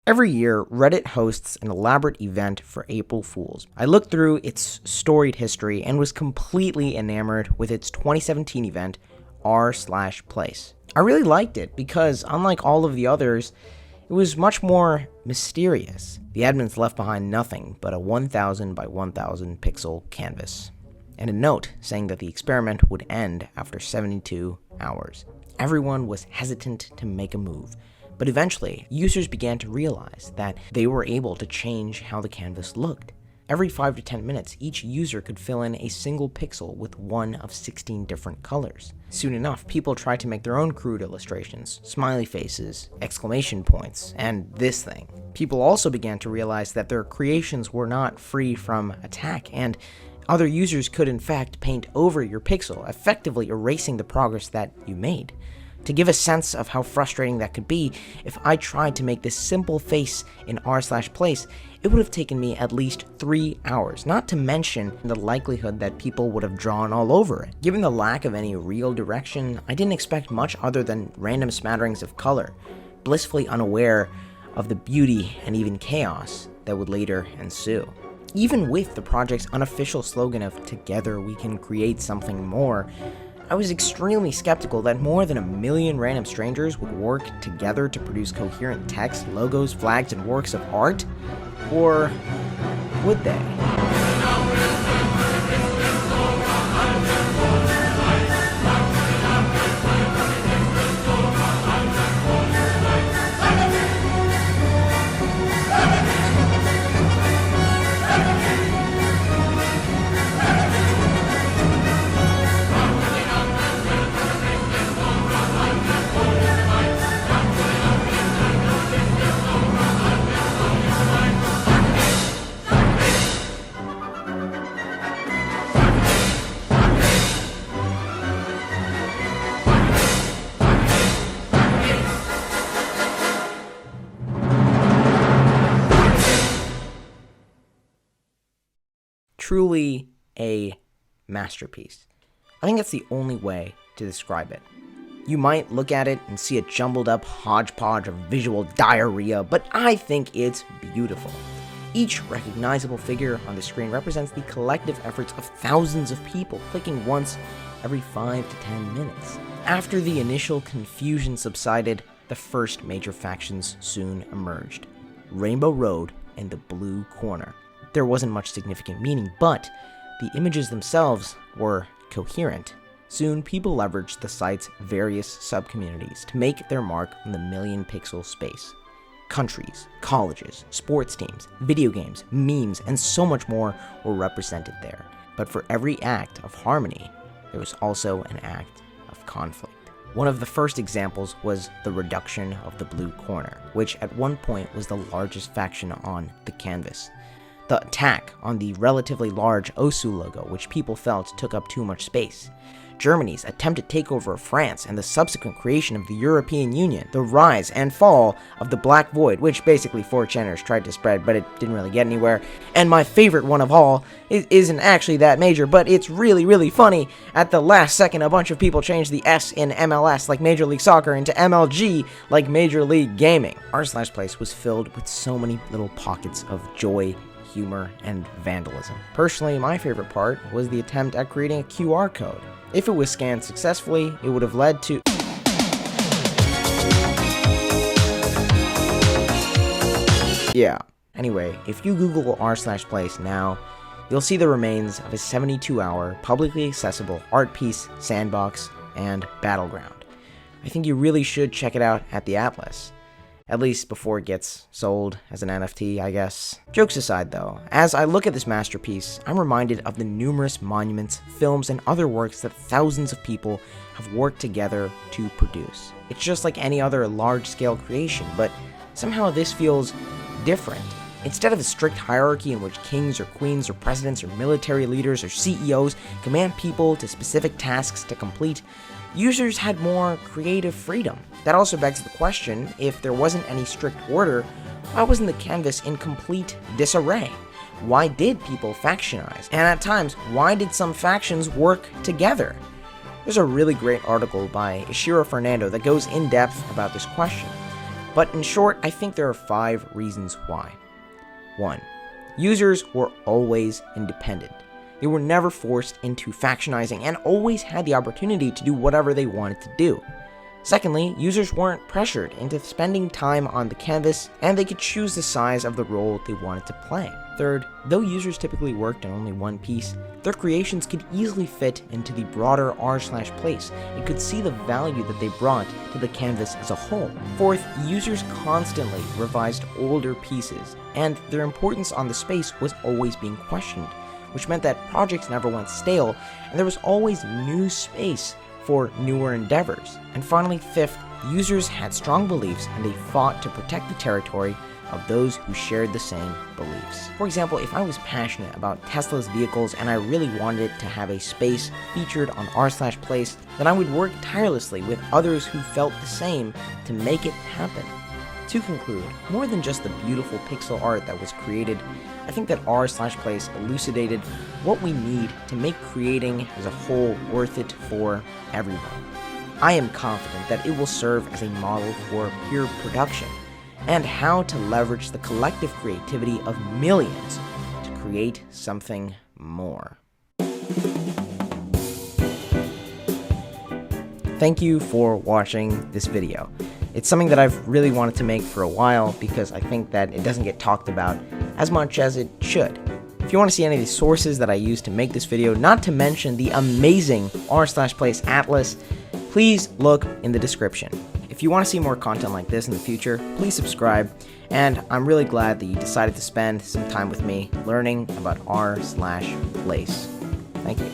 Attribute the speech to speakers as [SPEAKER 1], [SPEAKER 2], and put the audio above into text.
[SPEAKER 1] Every year, Reddit hosts an elaborate event for April Fools. I looked through its storied history and was completely enamored with its 2017 event, r/place. I really liked it because, unlike all of the others, it was much more mysterious. The admins left behind nothing but a 1000 by 1000 pixel canvas, and a note saying that the experiment would end after 72 hours. Everyone was hesitant to make a move, but eventually, users began to realize that they were able to change how the canvas looked. Every 5 to 10 minutes, each user could fill in a single pixel with one of 16 different colors. Soon enough, people tried to make their own crude illustrations, smiley faces, exclamation points, and this thing. People also began to realize that their creations were not free from attack, and other users could in fact paint over your pixel, effectively erasing the progress that you made. To give a sense of how frustrating that could be, if I tried to make this simple face in r/place, it would have taken me at least 3 hours, not to mention the likelihood that people would have drawn all over it. Given the lack of any real direction, I didn't expect much other than random smatterings of color, blissfully unaware of the beauty and even chaos that would later ensue. Even with the project's unofficial slogan of "Together we can create something more," I was extremely skeptical that more than 1 million random strangers would work together to produce coherent text, logos, flags, and works of art. Or would they? Truly a masterpiece. I think that's the only way to describe it. You might look at it and see a jumbled up hodgepodge of visual diarrhea, but I think it's beautiful. Each recognizable figure on the screen represents the collective efforts of thousands of people clicking once every 5 to 10 minutes. After the initial confusion subsided, the first major factions soon emerged: Rainbow Road and the Blue Corner. There wasn't much significant meaning, but the images themselves were coherent. Soon, people leveraged the site's various sub-communities to make their mark on the million-pixel space. Countries, colleges, sports teams, video games, memes, and so much more were represented there. But for every act of harmony, there was also an act of conflict. One of the first examples was the reduction of the Blue Corner, which at one point was the largest faction on the canvas. The attack on the relatively large OSU logo, which people felt took up too much space. Germany's attempted takeover of France and the subsequent creation of the European Union. The rise and fall of the Black Void, which basically 4chaners tried to spread, but it didn't really get anywhere. And my favorite one of all isn't actually that major, but it's really, really funny. At the last second, a bunch of people changed the S in MLS, like Major League Soccer, into MLG, like Major League Gaming. r/place was filled with so many little pockets of joy, humor, and vandalism. Personally, my favorite part was the attempt at creating a QR code. If it was scanned successfully, it would have led to... Yeah. Anyway, if you Google r/place now, you'll see the remains of a 72-hour, publicly accessible art piece, sandbox, and battleground. I think you really should check it out at the Atlas. At least before it gets sold as an NFT, I guess. Jokes aside though, as I look at this masterpiece, I'm reminded of the numerous monuments, films, and other works that thousands of people have worked together to produce. It's just like any other large-scale creation, but somehow this feels different. Instead of a strict hierarchy in which kings or queens or presidents or military leaders or CEOs command people to specific tasks to complete, users had more creative freedom. That also begs the question, if there wasn't any strict order, why wasn't the canvas in complete disarray? Why did people factionize? And at times, why did some factions work together? There's a really great article by Ishiro Fernando that goes in depth about this question. But in short, I think there are 5 reasons why. 1. Users were always independent. They were never forced into factionizing and always had the opportunity to do whatever they wanted to do. Secondly, users weren't pressured into spending time on the canvas, and they could choose the size of the role they wanted to play. Third, though users typically worked on only one piece, their creations could easily fit into the broader r/place and could see the value that they brought to the canvas as a whole. Fourth, users constantly revised older pieces, and their importance on the space was always being questioned, which meant that projects never went stale, and there was always new space for newer endeavors. And finally, fifth, users had strong beliefs and they fought to protect the territory of those who shared the same beliefs. For example, if I was passionate about Tesla's vehicles and I really wanted it to have a space featured on r/place, then I would work tirelessly with others who felt the same to make it happen. To conclude, more than just the beautiful pixel art that was created, I think that r/place elucidated what we need to make creating as a whole worth it for everyone. I am confident that it will serve as a model for peer production and how to leverage the collective creativity of millions to create something more. Thank you for watching this video. It's something that I've really wanted to make for a while because I think that it doesn't get talked about as much as it should. If you want to see any of the sources that I used to make this video, not to mention the amazing r/place atlas, please look in the description. If you want to see more content like this in the future, please subscribe, and I'm really glad that you decided to spend some time with me learning about r/place. Thank you.